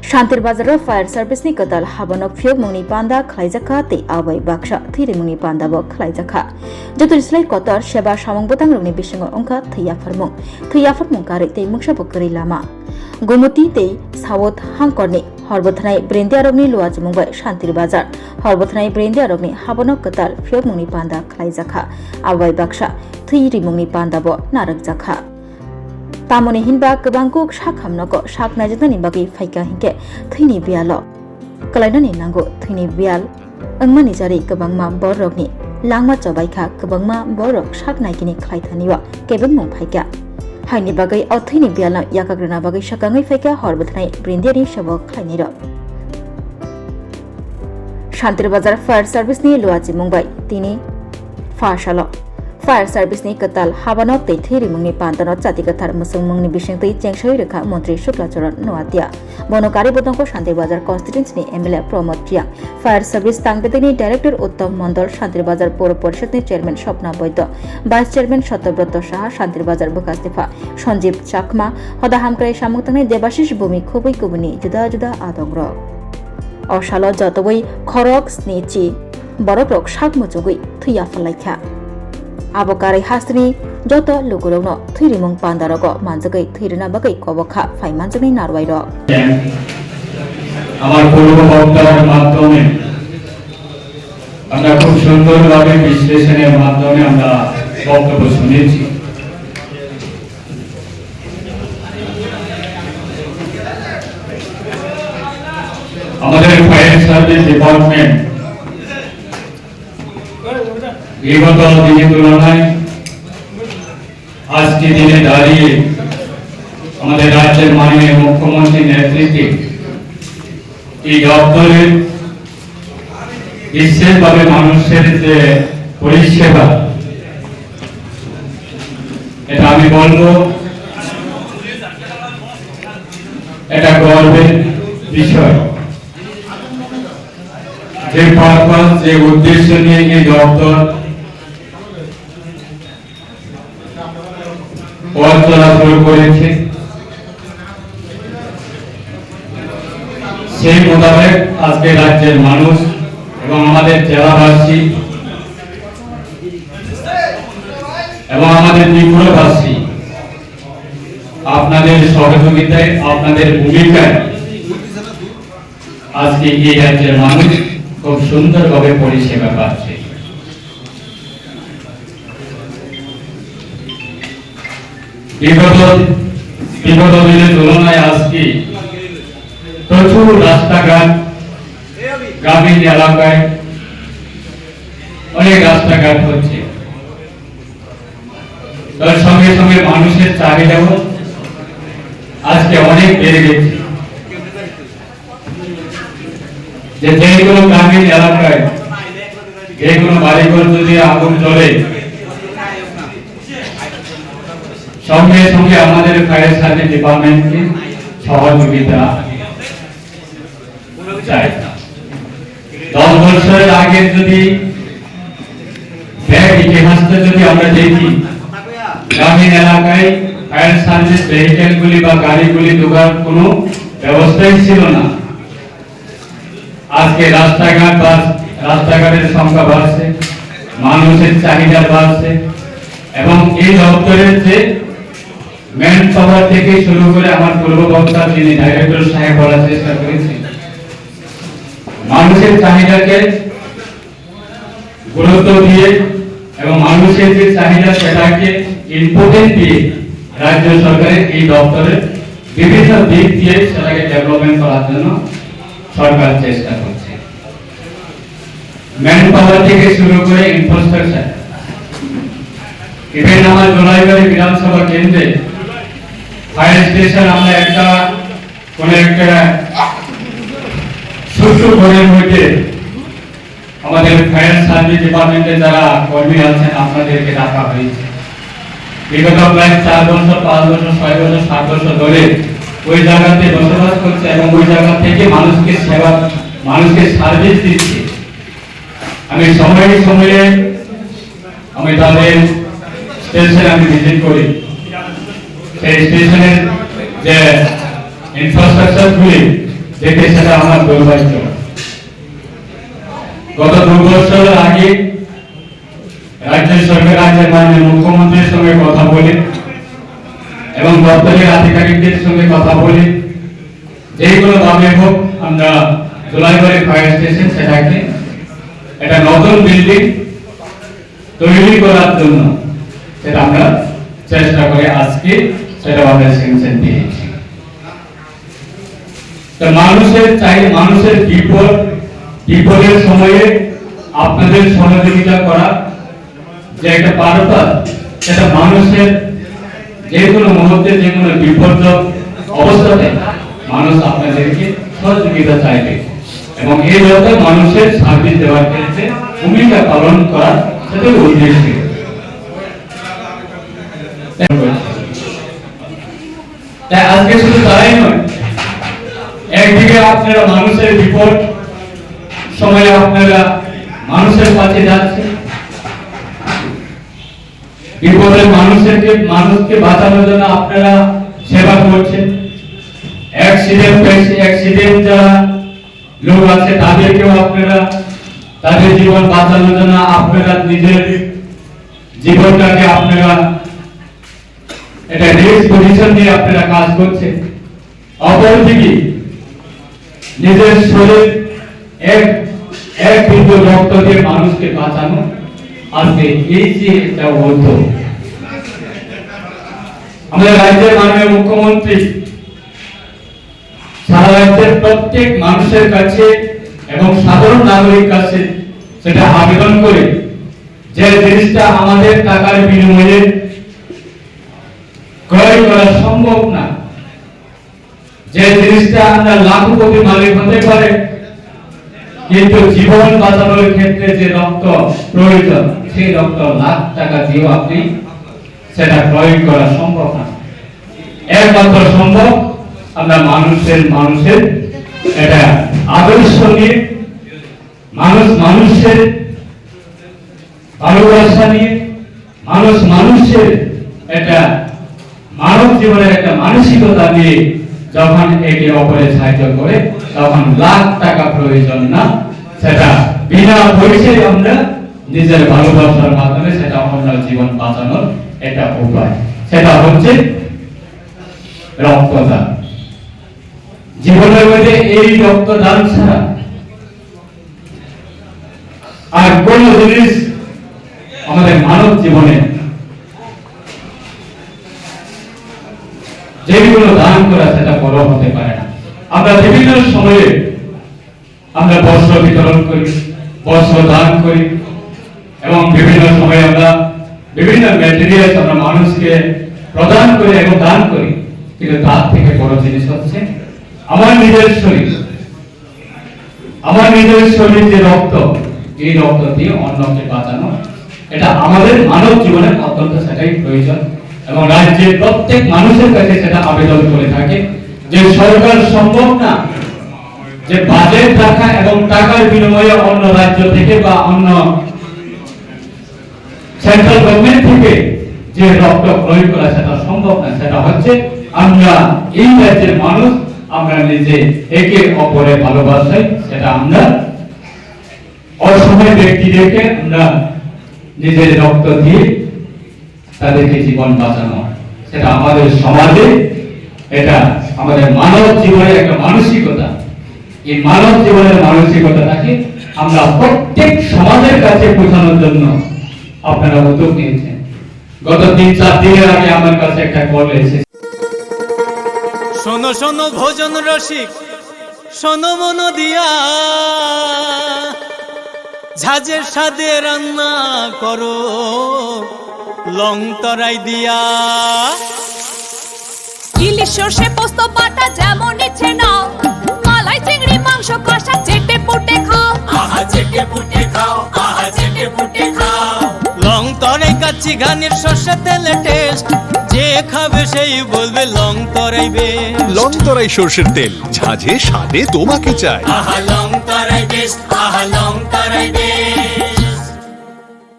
शान्तिर बाजार फायर सर्भिसनि कदाल हाबनक फियोग मुंनि पान्दा खलाइजाखा ते आबै बाक्सा थैरि मुंनि पान्दाबो खलाइजाखा जतुरिस्लाय कतर सेबा सामंग बतang rokni bisingo ongkha थैयाफरमुं कारै ते मुक्साबो करै लामा गोमती ते सावत हांकरनि हरबथनाय ब्रेन्दिया रokni लुवा जमुंबाय शान्तिर बाजार हरबथनाय ब्रेन्दिया रokni हाबनक कदाल फियोग मुंनि पान्दा खलाइजाखा आबै बाक्सा थैरि मुंनि पान्दाबो नारकजाखा तामनि हिनबा गोबांखौ साक हामनको साक नायजोंनि बागै फाइका हिंके थैनि बियाल कलायनानि नांगौ थैनि बियाल अंमानि जारि गोबांमा बररकनि लांमा चबायखा गोबांमा बररक साक नायगिनि खलायथानिवा केबें मुं फाइका हायनि बागै अ थैनि बियाल याकाग्रना बागै साकाङै फाइका हरबथनाय ब्रेन्दियानि सबो खलायनिर शान्तिर बाजार फायर सर्भिसनि लुवाजि मुंबाय तिनि फाशाल फायर सर्भिसनि कताल हाबानक तै थैरि मुंनि पान्दानो जातिगथार मुसुं मुंनि बिसिंतै चेंसाइ रेखा मन्त्री शुक्लाचरण नवातिया बनकारि बदंको शान्तिर बाजार कन्स्टिट्युन्सिनि एमएलए प्रमोद प्रिया फायर सर्भिस तांगबेदनि डाइरेक्टर उत्तम मण्डल शान्तिर बाजार पौर परिषदनि चेयरमैन स्वप्ना वैद्य भाइस चेयरमैन सत्यव्रत साहा शान्तिर बाजार बकास्तेफा सञ्जीव चाकमा हदा हामक्राइ सामुक्तांनि देबाशिष भूमि खुबै कुबुनि जुदा जुदा आदंग्र अशाल जतबै खरक स्नेची बरप्रक साक मुचुगै थैया फलाइखा आबकारै हास्त्रि जत लोगोरौनो थैरिमुं पान्दारगो मानजगै थैरना बागै कबखा फाइमानजगै नारवाइर আমার পূর্ব বক্তার মাধ্যমে আমরা খুব সুন্দরভাবে বিশ্লেষণের মাধ্যমে আমরা বক্তব্য শুনেছি আমাদের ফায়ার সার্ভিস ডিপার্টমেন্ট বিগত দিনের তুলনায় আজকে দিনে দাঁড়িয়ে আমাদের রাজ্যের মাননীয় মুখ্যমন্ত্রীর নেতৃত্বে এই দপ্তরের বিশেষভাবে মানুষের যে পরিষেবা এটা আমি বলবো এটা গর্বের বিষয় যে পারপাস যে উদ্দেশ্য নিয়ে এই দপ্তর পথ চলাচল করেছে সেই মোতাবেক আজকে রাজ্যের মানুষ এবং আমাদের জেলাবাসী এবং আমাদের ত্রিপুরাবাসী আপনাদের সহযোগিতায় আপনাদের ভূমিকায় আজকে এই রাজ্যের মানুষ খুব সুন্দরভাবে পরিষেবা পাচ্ছে বিগত দিনের তুলনায় আজকে প্রচুর রাস্তাঘাট গ্রামীণ এলাকায় অনেক রাস্তাঘাট হচ্ছে তার সঙ্গে সঙ্গে মানুষের চাহিদাও আজকে অনেক বেড়ে গেছে যে কোনো গ্রামীণ এলাকায় যে কোনো বাড়িঘর যদি আগুন জ্বলে সঙ্গে সঙ্গে আমাদের ফায়ার সার্ভিস ডিপার্টমেন্টকে সহযোগিতা চাই 10 বছরের আগে যদি ইতিহাসটা যদি আমরা দেখি গ্রামীণ এলাকায় ফায়ার সার্ভিস ভেহিকেলগুলি বা গাড়িগুলি ঢোকার কোনো ব্যবস্থাই ছিল না আজকে রাস্তাঘাটের সংখ্যা বাড়ছে মানুষের চাহিদা বাড়ছে এবং এই দপ্তরের যে ম্যান পাওয়ার থেকে শুরু করে আমার পূর্ব বক্তা যিনি ডাইরেক্টর সাহেব বলার চেষ্টা করেছেন মানুষের চাহিদাকে গুরুত্ব দিয়ে এবং মানুষের যে চাহিদা সেটাকে ইম্পর্টেন্ট দিয়ে রাজ্য সরকারের এই দপ্তরের বিভিন্ন দিক দিয়ে সেটাকে ডেভেলপমেন্ট করার জন্য সরকার চেষ্টা করছে ম্যান পাওয়ার থেকে শুরু করে ইনফ্রাস্ট্রাকচার ইভেন আমার জোলাইবাড়ি বিধানসভা কেন্দ্রে ফায়ার স্টেশন আমরা একটা ছোট্ট ঘরের মধ্যে আমাদের ফায়ার সার্ভিস ডিপার্টমেন্টে যারা কর্মী আছেন আপনাদেরকে রাখা হয়েছে বিগত প্রায় 4 বছর 5 বছর 6 বছর 7 বছর ধরে ওই জায়গাতে বসবাস করছে এবং ওই জায়গা থেকে মানুষকে সার্ভিস দিচ্ছে আমি সময়ে আমি তাদের স্টেশনে আমি ভিজিট করি সেই স্টেশনের যে ইনফ্রাস্ট্রাকচার গুলি দেখে সেটা আমার দুর্ভাগ্য। গত 2 বছর আগে রাজ্য সরকার রাজ্যের মাননীয় মুখ্যমন্ত্রীর সঙ্গে কথা বলে এবং দপ্তরের আধিকারিকদের সঙ্গে কথা বলে যেগুলো ভাবে হোক আমরা জুলাইবাড়ি ফায়ার স্টেশন সেটাকে একটা নতুন বিল্ডিং তৈরি করার জন্য সেটা আমরা চেষ্টা করে আজকে সেটা আমরা স্যাংশন দিয়েছি। তো মানুষের চাই, মানুষের বিপদের সময়ে আপনাদের সহযোগিতা করা যে একটা পারপাস, সেটা মানুষের যে কোনো মুহূর্তে যে কোনো বিপর্যয় অবস্থাতে মানুষ আপনাদেরকে সহযোগিতা চাইবে এবং এই ব্যাপারে মানুষের সার্ভিস দেওয়ার ক্ষেত্রে ভূমিকা পালন করা সেটা উদ্দেশ্য। তাই আজকে শুধু তাই নয়, একদিকে আপনারা মানুষের বিপদ সময়ে আপনারা মানুষের কাছে যাচ্ছেন, বিপদের মানুষকে বাঁচানোর জন্য আপনারা সেবা করছেন। অ্যাক্সিডেন্ট যারা লোক আছে তাদেরকেও আপনারা তাদের জীবন বাঁচানোর জন্য আপনারা নিজের জীবনটাকে আপনারা এটা রিস্ক পজিশন নিয়ে আপনারা কাজ করছেন। অপরদিকে নিজের শরীর এক বিন্দু রক্ত দিয়ে মানুষকে বাঁচানো, আজকে এই যে একটা উদ্যোগ আমাদের রাজ্যের মাননীয় মুখ্যমন্ত্রী সারা রাজ্যের প্রত্যেক মানুষের কাছে এবং সাধারণ নাগরিক কাছে সেটা আবেদন করে যে জিনিসটা আমাদের টাকার বিনিময়ে ক্রয় করা সম্ভব না, যে জিনিসটা আমরা লাখপতি মালিক হতে পারে কিন্তু জীবন বাঁচানোর ক্ষেত্রে যে রক্ত প্রয়োজন সেই রক্ত লাখ টাকা দিয়েও আপনি সেটা ক্রয় করা সম্ভব না। একমাত্র সম্ভব আমরা মানুষের এটা আদর্শ নিয়ে মানুষের ভালোবাসা নিয়ে মানুষের একটা মানব জীবনের একটা মানসিকতা নিয়ে যখন একে অপরের সাহায্য করে তখন লাখ টাকা প্রয়োজন না, সেটা বিনা পয়সায় আমরা নিজের ভালোবাসার মাধ্যমে সেটা অন্য জীবন বাঁচানোর একটা উপায়, সেটা হচ্ছে রক্তদান। জীবনের মধ্যে এই রক্তদান ছাড়া আর কোন জিনিস আমাদের মানব জীবনে যেগুলো দান করা সেটা বড় হতে পারে না। আমরা বিভিন্ন সময়ে আমরা বস্ত্র বিতরণ করি, বস্ত্র দান করি এবং বিভিন্ন সময়ে আমরা বিভিন্ন ম্যাটেরিয়াল আমরা মানুষকে প্রদান করি এবং দান করি, কিন্তু তার থেকে বড় জিনিস হচ্ছে আমার নিজের শরীর যে রক্ত, এই রক্ত দিয়ে অন্যকে বাঁচানো, এটা আমাদের মানব জীবনের অত্যন্ত সেটাই প্রয়োজন এবং রাজ্যের প্রত্যেক মানুষের কাছে সেটা আবেদন করে থাকে যে সরকার সম্ভব না যে বাজেট রাখা এবং টাকার বিনিময়ে অন্য রাজ্য থেকে বা অন্য সেন্ট্রাল গভর্নমেন্ট থেকে যে রক্ত ক্রয় করা সেটা সম্ভব না। সেটা হচ্ছে আমরা এই রাজ্যের মানুষ আমরা নিজে একে অপরে ভালোবাসাই, সেটা আমরা অসহায় ব্যক্তিদেরকে আমরা নিজের রক্ত দিয়ে তাদেরকে জীবন বাঁচানো, সেটা আমাদের সমাজে এটা আমাদের মানব জীবনের একটা মানসিকতা। এই মানব জীবনের মানসিকতাটাকে আমরা প্রত্যেক সমাজের কাছে পৌঁছানোর জন্য আপনারা উদ্যোগ নিয়েছেন। গত 3-4 দিনের আগে আমার কাছে একটা কল এসেছে। শোনো শোনো ভোজন রসিক, শোনো মন দিয়া, ঝাঁঝের স্বাদে রান্না করো লং তরাই দিয়া। ইলিশ সর্ষে পোস্ত বাটা যেমন ইচ্ছে নাও, মালাই চিংড়ি মাংস কষা চেটে পুটে খাও, আহা চেটে পুটে খাও, আহা চেটে পুটে খাও। লং তরাই কাচ্চি ঘানির সর্ষে তেলে টেস্ট, যে খাবে সেই বলবে লং তরাই বেস্ট। লং তরাই সর্ষের তেল, ঝাঁঝে স্বাদে তোমাকে চাই। আহা লং তরাই বেস্ট, আহা লং তরাই বেস্ট।